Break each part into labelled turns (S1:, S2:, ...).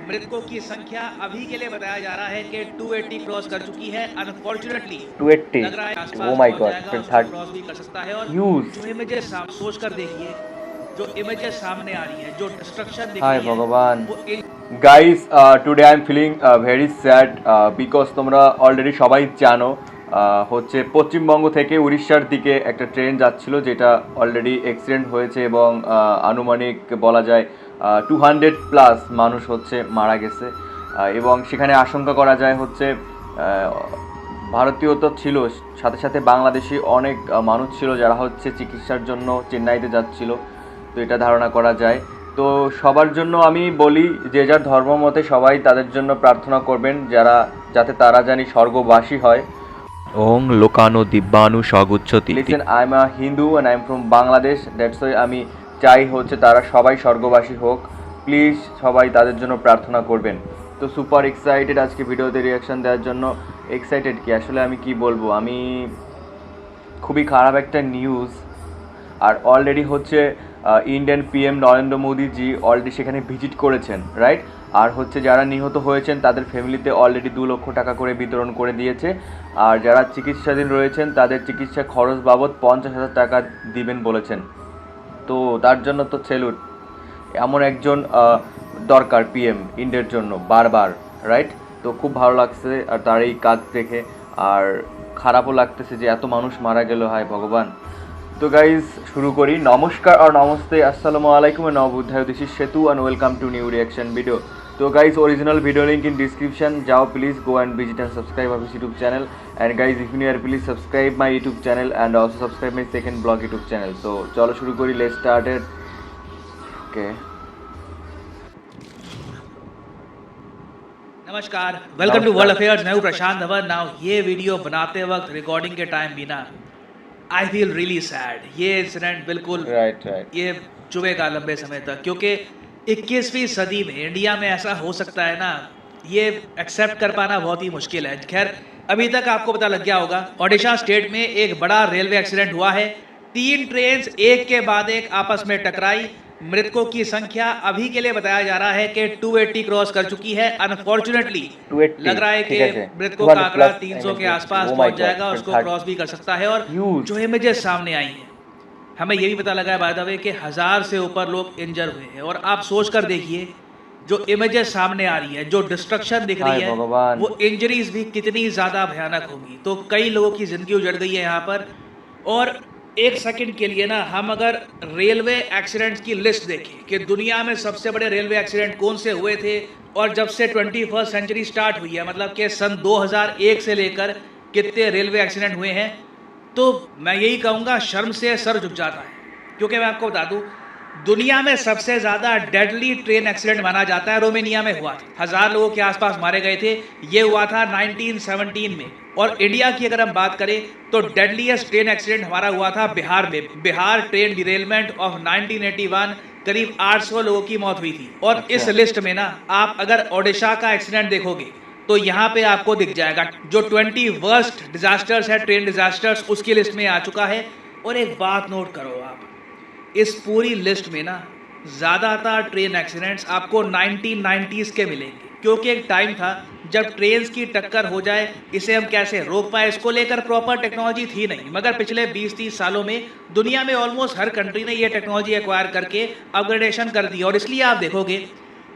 S1: मृतकों की संख्या अभी के लिए बताया जा रहा है कि 280 क्रॉस कर चुकी है। अनफॉर्चुनेटली
S2: 280।
S1: लग रहा है
S2: ओ
S1: आसपास
S2: माय
S1: पहुंच
S2: गॉड,
S1: जाएगा,
S2: फिर
S1: उसको
S2: थर्ड
S1: क्रॉस भी कर सकता है। और
S2: ह्यूज।
S1: जो इमेजेस सोच कर देखिए, जो इमेजेस सामने आ रही है, जो डिस्ट्रक्शन दिख
S2: हाय
S1: रही है,
S2: भगवान।
S1: वो
S2: guys, today I am feeling very sad because তোমরা অলরেডি সবাই জানো হচ্ছে পশ্চিমবঙ্গ থেকে উড়িষ্যার দিকে একটা ট্রেন যাচ্ছিল, যেটা অলরেডি অ্যাক্সিডেন্ট হয়েছে এবং আনুমানিক বলা যায় 200+ মানুষ হচ্ছে মারা গেছে। এবং সেখানে আশঙ্কা করা যায় হচ্ছে ভারতীয় তো ছিল, সাথে সাথে বাংলাদেশি অনেক মানুষ ছিল যারা হচ্ছে চিকিৎসার জন্য চেন্নাইতে যাচ্ছিল। তো এটা ধারণা করা যায়। তো সবার জন্য আমি বলি, যে যার ধর্ম মতে সবাই তাদের জন্য প্রার্থনা করবেন, যাতে তারা জানি স্বর্গবাসী হয়। ওং লোকানো দিব্যানু স্বগুচ্ছতি। Listen, I am a Hindu and I am from Bangladesh, that's why আমি চাই হচ্ছে তারা সবাই স্বর্গবাসী হোক। প্লিজ সবাই তাদের জন্য প্রার্থনা করবেন। তো সুপার এক্সাইটেড আজকে ভিডিওতে রিয়াকশান দেওয়ার জন্য। এক্সাইটেড কি আসলে আমি কি বলবো, আমি খুবই খারাপ একটা নিউজ। আর অলরেডি হচ্ছে ইন্ডিয়ান পিএম নরেন্দ্র মোদীজি অলরেডি সেখানে ভিজিট করেছেন, রাইট? আর হচ্ছে যারা নিহত হয়েছেন তাদের ফ্যামিলিতে অলরেডি 2 লক্ষ টাকা করে বিতরণ করে দিয়েছে। আর যারা চিকিৎসাধীন রয়েছেন তাদের চিকিৎসা খরচ বাবদ 50,000 টাকা দিবেন বলেছেন। তো তার জন্য তো সেলুট। এমন একজন দরকার পিএম ইন্ডিয়ার জন্য বারবার, রাইট? তো খুব ভালো লাগছে আর তার এই কাজ দেখে। আর খারাপও লাগতেছে যে এত মানুষ মারা গেল, হায় ভগবান। তো গাইজ শুরু করি। নমস্কার আর নমস্তে, আসসালামু আলাইকুম and নবুদ্ধায়, this is Setu and welcome to new reaction video. তো guys original video link in description, যাও please go and visit and subscribe our YouTube channel. And guys if you are please subscribe my YouTube channel and also subscribe my second blog YouTube channel. তো চলো শুরু করি, let's started. ওকে।
S1: नमस्कार, welcome to world affairs. मैं हूं प्रशांत Dhawan. Now ये video बनाते वक्त, रिकॉर्डिंग के टाइम भी ना, आई फील रियली सैड। ये इंसिडेंट बिल्कुल
S2: राइट।
S1: ये चुभेगा लंबे समय तक, क्योंकि 21वीं सदी में इंडिया में ऐसा हो सकता है ना, ये एक्सेप्ट कर पाना बहुत ही मुश्किल है। खैर, अभी तक आपको पता लग गया होगा, ओडिशा स्टेट में एक बड़ा रेलवे एक्सीडेंट हुआ है। 3 ट्रेन एक के बाद एक आपस में टकराई। मृतकों की संख्या अभी के लिए बताया जा रहा है कि 280 क्रॉस कर चुकी है। अनफॉर्चुनेटली
S2: 280
S1: लग रहा है
S2: ঠিক
S1: कि
S2: আছে,
S1: मृतकों का आंकड़ा
S2: 200+
S1: 300 के आसपास
S2: ও মাই
S1: पहुंच
S2: গড,
S1: जाएगा,
S2: फिर
S1: उसको
S2: थर्ड
S1: क्रॉस भी कर सकता है। और
S2: ह्यूज।
S1: जो इमेजेस सामने आई हैं, हमें ये भी पता लगा है बाय द वे कि 1000 से ऊपर लोग इंजर हुए हैं। और आप सोच कर देखिए, जो इमेजेस सामने आ रही है, जो डिस्ट्रक्शन दिख रही
S2: हाय
S1: है,
S2: भगवान।
S1: वो इंजरीज भी कितनी ज़्यादा भयानक होगी। तो कई लोगों की ज़िंदगी उजड़ गई है यहाँ पर। और एक सेकंड के लिए ना, हम अगर रेलवे एक्सीडेंट्स की लिस्ट देखें कि दुनिया में सबसे बड़े रेलवे एक्सीडेंट कौन से हुए थे, और जब से 21st सेंचुरी स्टार्ट हुई है, मतलब कि सन 2001 से लेकर कितने रेलवे एक्सीडेंट हुए हैं, तो मैं यही कहूँगा, शर्म से सर झुक जाता है। क्योंकि मैं आपको बता दूँ, दुनिया में सबसे ज़्यादा डेडली ट्रेन एक्सीडेंट माना जाता है रोमेनिया में हुआ था। 1000 लोगों के आसपास मारे गए थे। ये हुआ था 1917 में। और इंडिया की अगर हम बात करें तो डेडलीस्ट ट्रेन एक्सीडेंट हमारा हुआ था बिहार में। बिहार ट्रेन डिरेलमेंट ऑफ 1981, करीब 800 लोगों की मौत हुई थी। और इस लिस्ट में ना, आप अगर ओडिशा का एक्सीडेंट देखोगे तो यहाँ पे आपको दिख जाएगा, जो 20 वर्स्ट डिजास्टर्स है, ट्रेन डिजास्टर्स, उसकी लिस्ट में आ चुका है। और एक बात नोट करो आप, इस पूरी लिस्ट में ना, ज़्यादातर ट्रेन एक्सीडेंट्स आपको 1990s के मिलेंगे। क्योंकि एक टाइम था जब ट्रेन की टक्कर हो जाए, इसे हम कैसे रोक पाए, इसको लेकर प्रॉपर टेक्नोलॉजी थी नहीं। मगर पिछले 20-30 सालों में दुनिया में ऑलमोस्ट हर कंट्री ने ये टेक्नोलॉजी एक्वायर करके अपग्रेडेशन कर दी। और इसलिए आप देखोगे,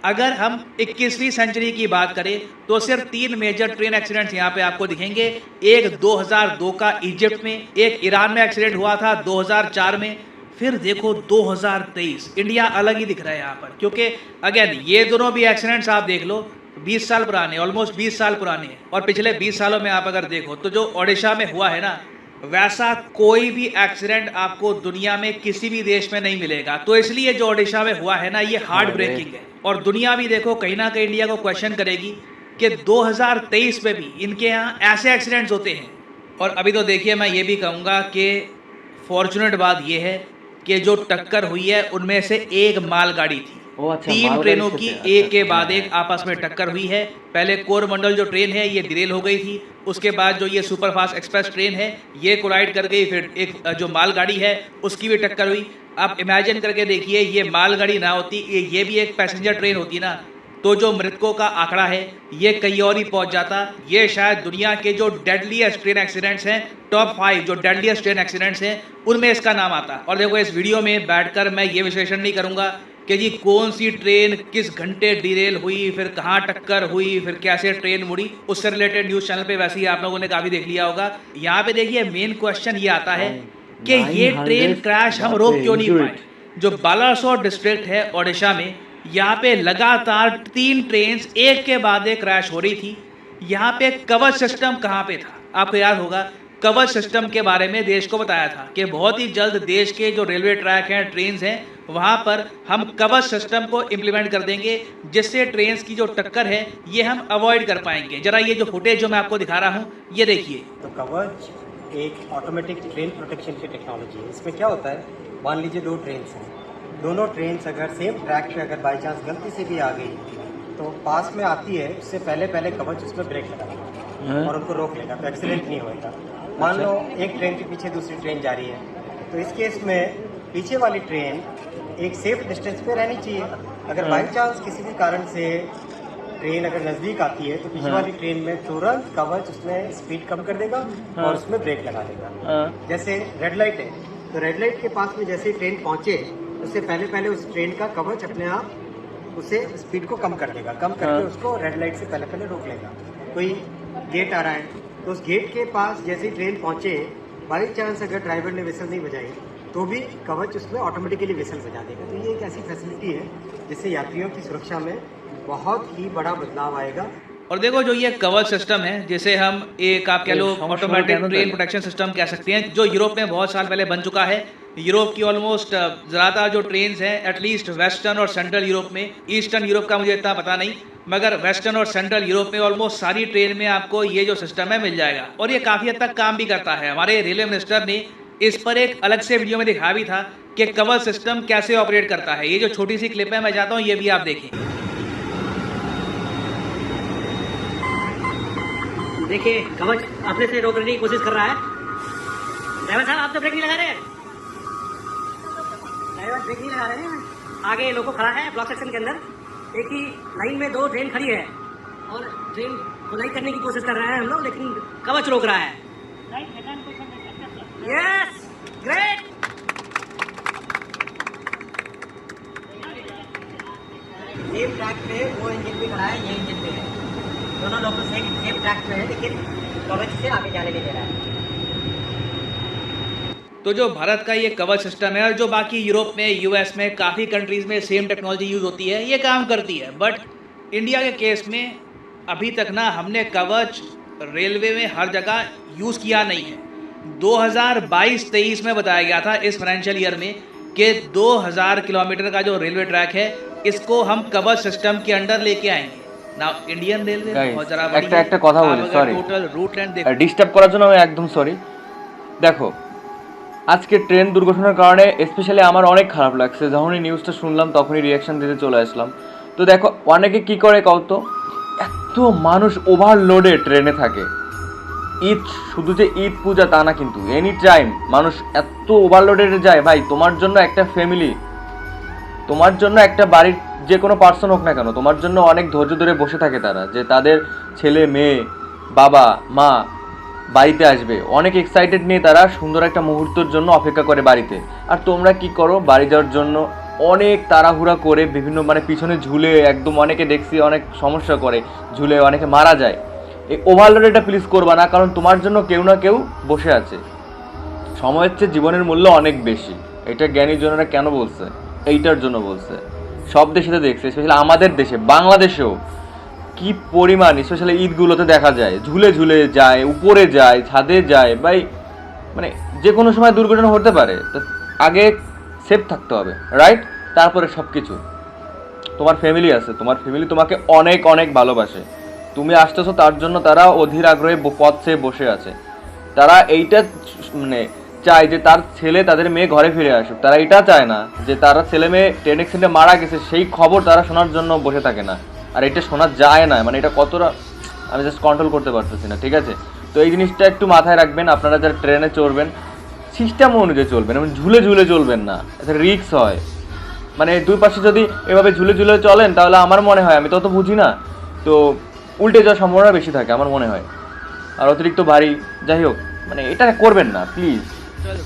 S1: अगर हम 21वीं सेंचुरी की बात करें तो सिर्फ 3 मेजर ट्रेन एक्सीडेंट्स यहाँ पे आपको दिखेंगे। एक 2002 का इजिप्ट में, एक ईरान में एक्सीडेंट हुआ था 2004 में, फिर देखो 2023। इंडिया अलग ही दिख रहा है यहाँ पर। क्योंकि अगेन, ये दोनों भी एक्सीडेंट्स आप देख लो, 20 साल पुराने, ऑलमोस्ट 20 साल पुराने हैं। और पिछले 20 सालों में आप अगर देखो तो जो ओडिशा में हुआ है ना, वैसा कोई भी एक्सीडेंट आपको दुनिया में किसी भी देश में नहीं मिलेगा। तो इसलिए जो ओडिशा में हुआ है ना, ये हार्ट ब्रेकिंग है। और दुनिया भी देखो कहीं ना कहीं इंडिया को क्वेश्चन करेगी कि 2023 में भी इनके यहाँ ऐसे एक्सीडेंट्स होते हैं। और अभी तो देखिए, मैं ये भी कहूँगा कि फॉर्चुनेट बात यह है कि जो टक्कर हुई है उनमें से एक मालगाड़ी थी।
S2: ओ अच्छा,
S1: 3
S2: मालगाड़ी
S1: ट्रेनों
S2: से
S1: की
S2: थे,
S1: एक
S2: अच्छा,
S1: के
S2: अच्छा।
S1: बाद एक आपस में टक्कर हुई है। पहले कोरमंडल जो ट्रेन है ये डिरेल हो गई थी, उसके बाद जो ये सुपरफास्ट एक्सप्रेस ट्रेन है ये कोलाइड कर गई, फिर एक जो मालगाड़ी है उसकी भी टक्कर हुई। आप इमेजिन करके देखिए, ये मालगाड़ी ना होती, ये भी एक पैसेंजर ट्रेन होती ना, तो जो मृतकों का आंकड़ा है ये कहीं और ही पहुंच जाता। ये शायद दुनिया के जो डेडलीस्ट ट्रेन एक्सीडेंट्स हैं, टॉप 5 जो डेडलीस्ट ट्रेन एक्सीडेंट्स हैं, उनमें इसका नाम आता। और देखो इस वीडियो में बैठकर मैं ये विश्लेषण नहीं करूंगा कि जी कौन सी ट्रेन किस घंटे डिरेल हुई, फिर कहाँ टक्कर हुई, फिर कैसे ट्रेन मुड़ी। उससे रिलेटेड न्यूज़ चैनल पे वैसे ही आप लोगों ने काफ़ी देख लिया होगा। यहाँ पे देखिए मेन क्वेश्चन ये आता है कि ये ट्रेन क्रैश हम रोक क्यों नहीं पाए। जो बालासोर डिस्ट्रिक्ट है ओडिशा में, यहाँ पे लगातार 3 ट्रेन एक के बाद एक क्रैश हो रही थी। यहाँ पे कवच सिस्टम कहाँ पे था, आपको याद होगा। कवच सिस्टम के बारे में देश को बताया था कि बहुत ही जल्द देश के जो रेलवे ट्रैक हैं, ट्रेन हैं, वहाँ पर हम कवच सिस्टम को इम्प्लीमेंट कर देंगे, जिससे ट्रेन की जो टक्कर है ये हम अवॉइड कर पाएंगे। जरा ये जो फुटेज जो मैं आपको दिखा रहा हूँ ये देखिए।
S3: तो कवच एक ऑटोमेटिक ट्रेन प्रोटेक्शन की टेक्नोलॉजी है। इसमें क्या होता है, मान लीजिए 2 ट्रेन हैं, दोनों ट्रेन अगर सेम ट्रैक पे अगर बाई चांस गलती से भी आ गई तो पास में आती है, उससे पहले कवच उसमें ब्रेक लगाएगा और उनको रोक लेगा, तो एक्सीडेंट नहीं होएगा। मान लो एक ट्रेन के पीछे दूसरी ट्रेन जा रही है, तो इस केस में पीछे वाली ट्रेन एक सेफ डिस्टेंस पे रहनी चाहिए। अगर बाई चांस किसी भी कारण से ट्रेन अगर नज़दीक आती है तो पीछे वाली ट्रेन में तुरंत कवच उसमें स्पीड कम कर देगा और उसमें ब्रेक लगा देगा। जैसे रेड लाइट है, तो रेड लाइट के पास में जैसे ही ट्रेन पहुंचे उससे पहले उस ट्रेन का कवच अपने आप उसे स्पीड को कम कर देगा, कम करके उसको रेड लाइट से पहले रोक लेगा। कोई गेट आ रहा है तो उस गेट के पास जैसे ही ट्रेन पहुंचे, बाई चांस अगर ड्राइवर ने विसल नहीं बजाई तो भी कवच उसमें ऑटोमेटिकली विसल बजा देगा। तो ये एक ऐसी फैसिलिटी है जिससे यात्रियों की सुरक्षा में बहुत ही बड़ा बदलाव आएगा।
S1: और देखो जो ये कवच सिस्टम है, जिसे हम एक आप कह लो ऑटोमेटिक ट्रेन प्रोटेक्शन सिस्टम कह सकते हैं, जो यूरोप में बहुत साल पहले बन चुका है। यूरोप की ऑलमोस्ट ज़्यादा जो ट्रेन्स हैं, एटलीस्ट वेस्टर्न और सेंट्रल यूरोप में, ईस्टर्न यूरोप का मुझे इतना पता नहीं, मगर वेस्टर्न और सेंट्रल यूरोप में ऑलमोस्ट सारी ट्रेन में आपको ये जो सिस्टम है मिल जाएगा। और ये काफ़ी हद तक काम भी करता है। हमारे रेलवे मिनिस्टर ने इस पर एक अलग से वीडियो में दिखाया भी था कि कवच सिस्टम कैसे ऑपरेट करता है। ये जो छोटी सी क्लिप है मैं चाहता हूँ ये भी आप देखें।
S4: देखिए कवच अपने से रोकने की कोशिश कर रहा है। ड्राइवर साहब आप तो ब्रेक नहीं लगा रहे हैं, ड्राइवर ब्रेक नहीं लगा रहे हैं। आगे लोगो खड़ा है ब्लॉक सेक्शन के अंदर, एक ही लाइन में 2 ट्रेन खड़ी है और ट्रेन खुदाई करने की कोशिश कर रहे हैं हम लोग, लेकिन कवच रोक रहा है। Yes great. सेम ट्रैक पे वो इंजन भी खड़ा है, ये इंजन पे है, दोनों लोग तो सेम ट्रैक पे है, लेकिन कवच से आगे जाने नहीं दे रहा है।
S1: तो जो भारत का ये कवच सिस्टम है और जो बाकी यूरोप में, यूएस में, काफ़ी कंट्रीज़ में सेम टेक्नोलॉजी यूज़ होती है, ये काम करती है। बट इंडिया के केस में अभी तक ना हमने कवच रेलवे में हर जगह यूज़ किया नहीं है। 2022-23 में बताया गया था इस फाइनेंशियल ईयर में कि 2000 किलोमीटर का जो रेलवे ट्रैक है इसको हम कवच सिस्टम के अंडर लेके आएंगे ना। इंडियन रेलवे बहुत जरा
S2: একটা কথা বলি, sorry
S1: total root and
S2: disturb করার জন্য আমি একদম সরি। দেখো আজকে ট্রেন দুর্ঘটনার কারণে স্পেশালি আমার অনেক খারাপ লাগছে। যখনই নিউজটা শুনলাম তখনই রিয়াকশন দিতে চলে আসলাম। তো দেখো অনেকে কি করে কত এত মানুষ ওভারলোডে ট্রেনে থাকে। ঈদ শুধু যে ঈদ পূজা তা না, কিন্তু এনি টাইম মানুষ এত ওভারলোডে যায়। ভাই তোমার জন্য একটা ফ্যামিলি, তোমার জন্য একটা বাড়ির যে কোনো পার্সন হোক না কেন, তোমার জন্য অনেক ধৈর্য ধরে বসে থাকে তারা, যে তাদের ছেলে মেয়ে বাবা মা বাড়িতে আসবে, অনেক এক্সাইটেড নিয়ে তারা সুন্দর একটা মুহূর্তের জন্য অপেক্ষা করে বাড়িতে। আর তোমরা কি করো, বাড়ি যাওয়ার জন্য অনেক তাড়াহুড়া করে বিভিন্ন পিছনে ঝুলে, একদম অনেকে দেখছি অনেক সমস্যা করে, ঝুলে অনেকে মারা যায়। এই ওভারলোড এটা প্লিজ করবা না, কারণ তোমার জন্য কেউ না কেউ বসে আছে। সময়ের চেয়ে জীবনের মূল্য অনেক বেশি। এটা জ্ঞানী জনেরা কেন বলছে, এইটার জন্য বলছে। সব দেশেতে দেখছে, স্পেশালি আমাদের দেশে বাংলাদেশেও কি পরিমাণ স্পেশালি ঈদগুলোতে দেখা যায় ঝুলে ঝুলে যায়, উপরে যায়, ছাদে যায়। ভাই যে কোনো সময় দুর্ঘটনা হতে পারে, তো আগে সেফ থাকতে হবে, রাইট? তারপরে সব কিছু। তোমার ফ্যামিলি আছে, তোমার ফ্যামিলি তোমাকে অনেক অনেক ভালোবাসে, তুমি আসতেছো তার জন্য তারা অধীর আগ্রহে পথ চেয়ে বসে আছে। তারা এইটা চায় যে তার ছেলে তাদের মেয়ে ঘরে ফিরে আসুক। তারা এটা চায় না যে তারা ছেলে মেয়ে ট্রেন অ্যাক্সিডেন্টে মারা গেছে সেই খবর তারা শোনার জন্য বসে থাকে না। আর এটা শোনা যায় না, এটা কতটা আমি জাস্ট কন্ট্রোল করতে পারতেছি না, ঠিক আছে? তো এই জিনিসটা একটু মাথায় রাখবেন। আপনারা যারা ট্রেনে চড়বেন সিস্টেম অনুযায়ী চলবেন, ঝুলে ঝুলে চলবেন না, এটা রিস্ক হয়। মানে দুই পাশে যদি এভাবে ঝুলে ঝুলে চলেন তাহলে আমার মনে হয়, আমি তত বুঝি না, তো উল্টে যাওয়ার সম্ভাবনা বেশি থাকে আমার মনে হয়। আর অতিরিক্ত ভারী, যাই হোক, মানে এটা করবেন না প্লিজ।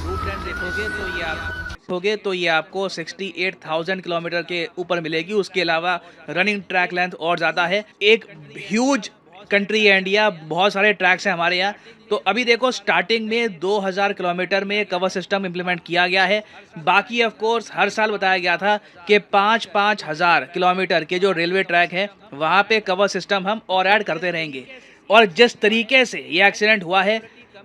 S1: रूट लेंथ देखोगे तो ये आपको 68,000 किलोमीटर के ऊपर मिलेगी। उसके अलावा रनिंग ट्रैक लेंथ और ज़्यादा है। एक ह्यूज कंट्री है इंडिया, बहुत सारे ट्रैक्स हैं हमारे यहाँ। तो अभी देखो स्टार्टिंग में 2000 किलोमीटर में कवर सिस्टम इम्प्लीमेंट किया गया है। बाकी ऑफ कोर्स हर साल बताया गया था कि 5-5 हज़ार किलोमीटर के जो रेलवे ट्रैक है वहाँ पे कवर सिस्टम हम और ऐड करते रहेंगे। और जिस तरीके से ये एक्सीडेंट हुआ है,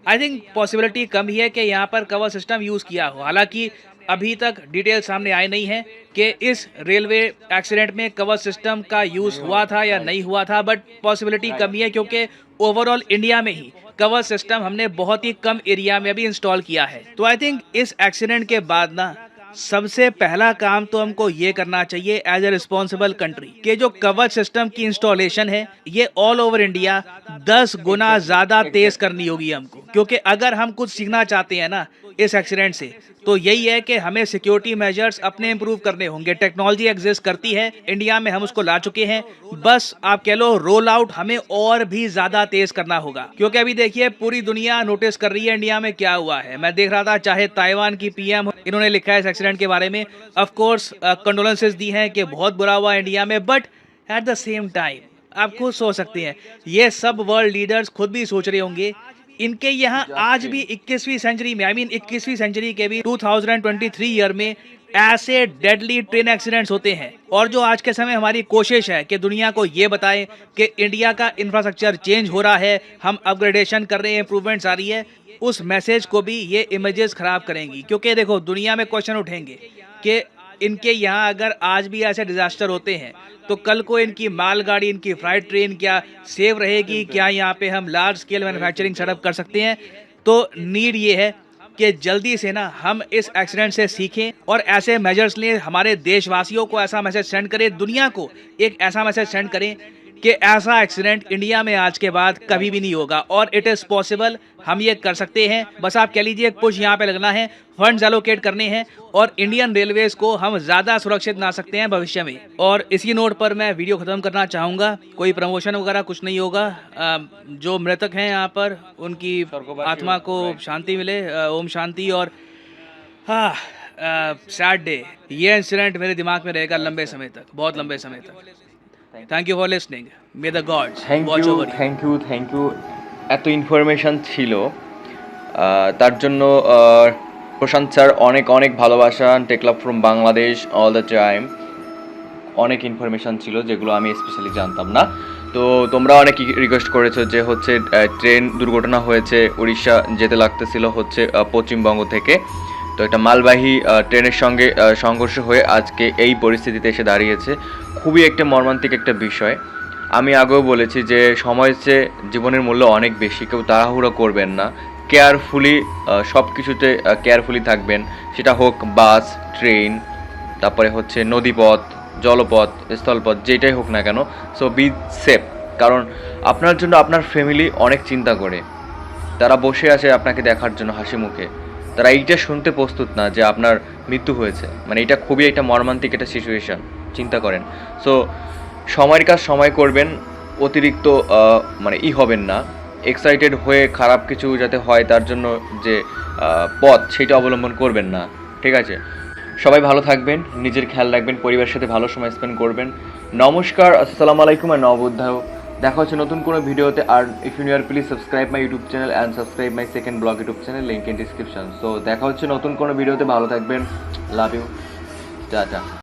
S1: आई थिंक पॉसिबिलिटी कम ही है कि यहाँ पर कवर सिस्टम यूज़ किया हो। हालांकि अभी तक डिटेल सामने आए नहीं है कि इस रेलवे एक्सीडेंट में कवर सिस्टम का यूज़ हुआ था या नहीं हुआ था, बट पॉसिबिलिटी कम ही है क्योंकि ओवरऑल इंडिया में ही कवर सिस्टम हमने बहुत ही कम एरिया में भी इंस्टॉल किया है। तो आई थिंक इस एक्सीडेंट के बाद ना सबसे पहला काम तो हमको ये करना चाहिए एज ए रिस्पॉन्सिबल कंट्री कि जो कवर सिस्टम की इंस्टॉलेशन है ये ऑल ओवर इंडिया 10 गुना ज़्यादा तेज़ करनी होगी हमको। क्योंकि अगर हम कुछ सीखना चाहते हैं ना इस एक्सीडेंट से, तो यही है कि हमें सिक्योरिटी मेजर्स अपने इंप्रूव करने होंगे। टेक्नोलॉजी एग्जिस्ट करती है इंडिया में, हम उसको ला चुके हैं, बस आप कह लो रोल आउट हमें और भी ज़्यादा तेज़ करना होगा। क्योंकि अभी देखिए पूरी दुनिया नोटिस कर रही है इंडिया में क्या हुआ है। मैं देख रहा था चाहे ताइवान की पीएम, इन्होंने लिखा है इस एक्सीडेंट के बारे में, ऑफ कोर्स कंडोलेंसेस दी हैं कि बहुत बुरा हुआ इंडिया में, but at the same time आप खुद सोच सकते हैं, ये सब वर्ल्ड लीडर्स खुद भी सोच रहे होंगे इनके यहाँ आज भी 21वीं सेंचुरी में, 21वीं सेंचुरी के भी 2023 ईयर में ऐसे डेडली ट्रेन एक्सीडेंट्स होते हैं। और जो आज के समय हमारी कोशिश है कि दुनिया को ये बताएं कि इंडिया का इंफ्रास्ट्रक्चर चेंज हो रहा है, हम अपग्रेडेशन कर रहे हैं, इंप्रूवमेंट्स आ रही है, उस मैसेज को भी ये इमेजेस खराब करेंगी। क्योंकि देखो दुनिया में क्वेश्चन उठेंगे कि इनके यहाँ अगर आज भी ऐसे डिजास्टर होते हैं तो कल को इनकी मालगाड़ी, इनकी फ्राइट ट्रेन क्या सेफ रहेगी? क्या यहाँ पे हम लार्ज स्केल मैन्युफैक्चरिंग सेटअप कर सकते हैं? तो नीड ये है कि जल्दी से ना हम इस एक्सीडेंट से सीखें और ऐसे मेजर्स लें, हमारे देशवासियों को ऐसा मैसेज सेंड करें, दुनिया को एक ऐसा मैसेज सेंड करें कि ऐसा एक्सीडेंट इंडिया में आज के बाद कभी भी नहीं होगा और इट इज़ पॉसिबल, हम ये कर सकते हैं। बस आप कह लीजिए कुछ यहाँ पे लगना है, फंड्स एलोकेट करने हैं और इंडियन रेलवेज को हम ज़्यादा सुरक्षित बना सकते हैं भविष्य में। और इसी नोट पर मैं वीडियो ख़त्म करना चाहूँगा। कोई प्रमोशन वगैरह कुछ नहीं होगा। जो मृतक हैं यहाँ पर उनकी आत्मा को शांति मिले, ओम शांति। और हाँ, सैड डे, ये इंसिडेंट मेरे दिमाग में रहेगा लंबे समय तक, बहुत लंबे समय तक। Thank you for listening, may the gods watch over you.
S2: Thank you এত ইনফরমেশন ছিল তার জন্য প্রশান্ত স্যার অনেক অনেক ভালোবাসা। Techlove from Bangladesh all the time. অনেক ইনফরমেশন ছিল যেগুলো আমি স্পেশালি জানতাম না। তো তোমরা অনেক রিকোয়েস্ট করেছো যে হচ্ছে ট্রেন দুর্ঘটনা হয়েছে, উড়িষ্যা যেতে লাগতেছিল হচ্ছে পশ্চিমবঙ্গ থেকে, তো একটা মালবাহী ট্রেনের সঙ্গে সংঘর্ষ হয়ে আজকে এই পরিস্থিতিতে এসে দাঁড়িয়েছে। খুবই একটা মর্মান্তিক একটা বিষয়। আমি আগেও বলেছি যে সময়ের চেয়ে জীবনের মূল্য অনেক বেশি, কেউ তাড়াহুড়ো করবেন না, কেয়ারফুলি সব কিছুতে কেয়ারফুলি থাকবেন, সেটা হোক বাস, ট্রেন, তারপরে হচ্ছে নদীপথ, জলপথ, স্থলপথ, যেটাই হোক না কেন। সো বি সেফ, কারণ আপনার জন্য আপনার ফ্যামিলি অনেক চিন্তা করে, তারা বসে আছে আপনাকে দেখার জন্য হাসি মুখে, তারা এইটা শুনতে প্রস্তুত না যে আপনার মৃত্যু হয়েছে। মানে এটা খুবই একটা মর্মান্তিক একটা সিচুয়েশান, চিন্তা করেন। সো সময়ের কাজ সময় করবেন, অতিরিক্ত মানে হবেন না, এক্সাইটেড হয়ে খারাপ কিছু যাতে হয় তার জন্য যে পথ সেটা অবলম্বন করবেন না, ঠিক আছে? সবাই ভালো থাকবেন, নিজের খেয়াল রাখবেন, পরিবারের সাথে ভালো সময় স্পেন্ড করবেন। নমস্কার, আসসালামু আলাইকুম আর নবুদ্ধায়। দেখা হচ্ছে নতুন কোনো ভিডিওতে। আর if you are please subscribe my YouTube channel and subscribe my second blog YouTube channel, link in description. So দেখা হচ্ছে নতুন কোনো ভিডিওতে, ভালো থাকবেন, লাভ ইউ, টাটা।